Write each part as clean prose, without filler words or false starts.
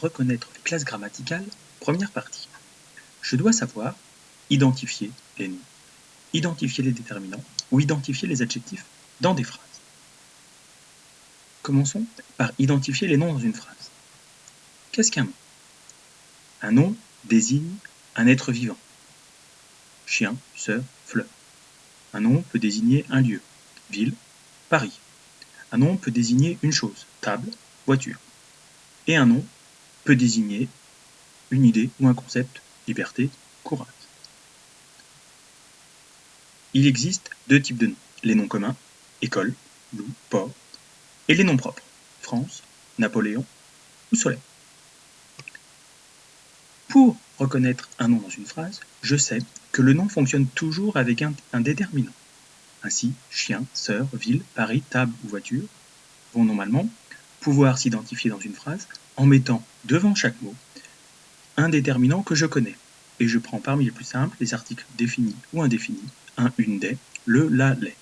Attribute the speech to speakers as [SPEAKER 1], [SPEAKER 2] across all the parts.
[SPEAKER 1] reconnaître les classes grammaticales, première partie. Je dois savoir identifier les noms, identifier les déterminants ou identifier les adjectifs dans des phrases. Commençons par identifier les noms dans une phrase. Qu'est-ce qu'un nom? Un nom désigne un être vivant. Chien, sœur, fleur. Un nom peut désigner un lieu, ville, Paris. Un nom peut désigner une chose, table, voiture. Et un nom peut désigner une idée ou un concept, liberté, courage. Il existe deux types de noms, les noms communs, école, loup, port, et les noms propres, France, Napoléon ou Soleil. Pour reconnaître un nom dans une phrase, je sais que le nom fonctionne toujours avec un déterminant. Ainsi, chien, sœur, ville, Paris, table ou voiture vont normalement pouvoir s'identifier dans une phrase en mettant devant chaque mot un déterminant que je connais. Et je prends parmi les plus simples les articles définis ou indéfinis, un, une, des, le, la, les.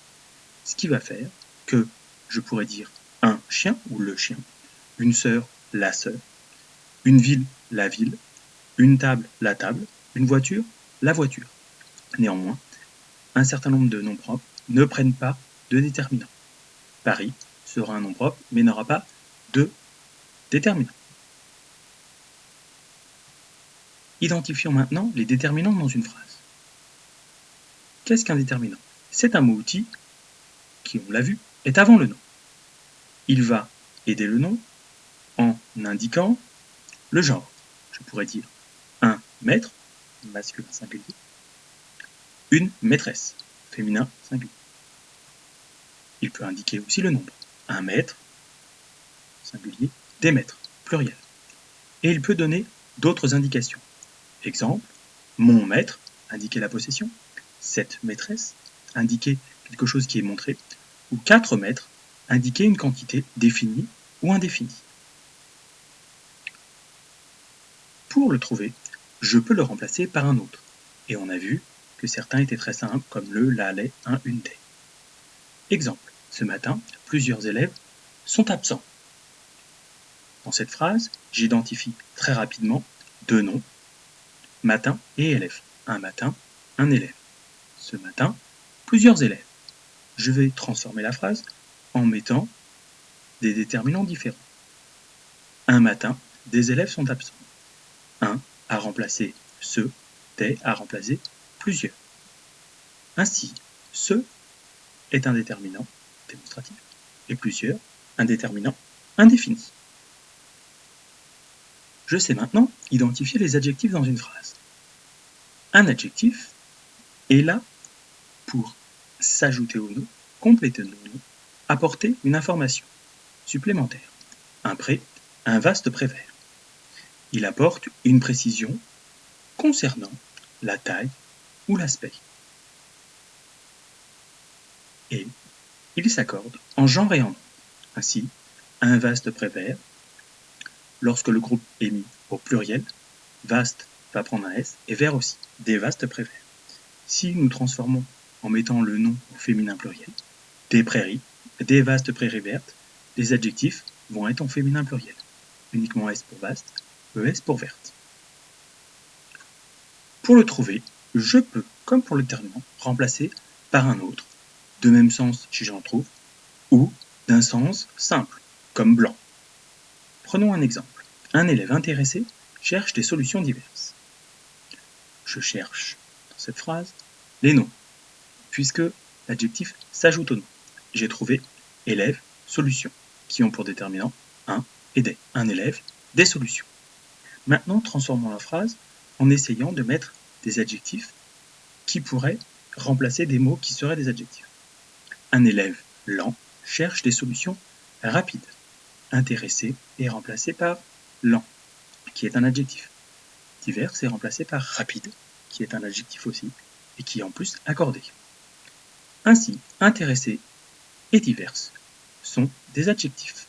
[SPEAKER 1] Ce qui va faire que je pourrais dire un chien ou le chien, une sœur, la sœur, une ville, la ville, une table, la table, une voiture, la voiture. Néanmoins, un certain nombre de noms propres ne prennent pas de déterminant. Paris sera un nom propre, mais n'aura pas de déterminant. Identifions maintenant les déterminants dans une phrase. Qu'est-ce qu'un déterminant? C'est un mot-outil qui, on l'a vu, est avant le nom. Il va aider le nom en indiquant le genre. Je pourrais dire un maître, masculin singulier, une maîtresse, féminin singulier. Il peut indiquer aussi le nombre. Un maître, singulier, des maîtres, pluriel. Et il peut donner d'autres indications. Exemple, mon maître, indiquer la possession, cette maîtresse, indiquer quelque chose qui est montré, ou 4 mètres, indiquer une quantité définie ou indéfinie. Pour le trouver, je peux le remplacer par un autre. Et on a vu que certains étaient très simples, comme le, la, les, un, une, des. Exemple, ce matin, plusieurs élèves sont absents. Dans cette phrase, j'identifie très rapidement deux noms, matin et élève. Un matin, un élève. Ce matin, plusieurs élèves. Je vais transformer la phrase en mettant des déterminants différents. Un matin, des élèves sont absents. Un a remplacé ce, des a remplacé plusieurs. Ainsi, ce est un déterminant démonstratif et plusieurs un déterminant indéfini. Je sais maintenant identifier les adjectifs dans une phrase. Un adjectif est là pour s'ajouter au nom, compléter le nom, apporter une information supplémentaire. Un pré, un vaste pré vert. Il apporte une précision concernant la taille ou l'aspect. Et il s'accorde en genre et en nom. Ainsi, un vaste pré vert, lorsque le groupe est mis au pluriel, vaste va prendre un S et vert aussi, des vastes pré verts. Si nous transformons en mettant le nom au féminin pluriel, des prairies, des vastes prairies vertes, les adjectifs vont être en féminin pluriel. Uniquement S pour vaste, ES pour verte. Pour le trouver, je peux, comme pour le déterminant, remplacer par un autre, de même sens si j'en trouve, ou d'un sens simple, comme blanc. Prenons un exemple. Un élève intéressé cherche des solutions diverses. Je cherche, dans cette phrase, les noms, puisque l'adjectif s'ajoute au nom. J'ai trouvé élève, solution, qui ont pour déterminant un et des. Un élève, des solutions. Maintenant, transformons la phrase en essayant de mettre des adjectifs qui pourraient remplacer des mots qui seraient des adjectifs. Un élève lent cherche des solutions rapides. Intéressé est remplacé par lent, qui est un adjectif. Divers est remplacé par rapide, qui est un adjectif aussi, et qui est en plus accordé. Ainsi, intéressé et divers sont des adjectifs.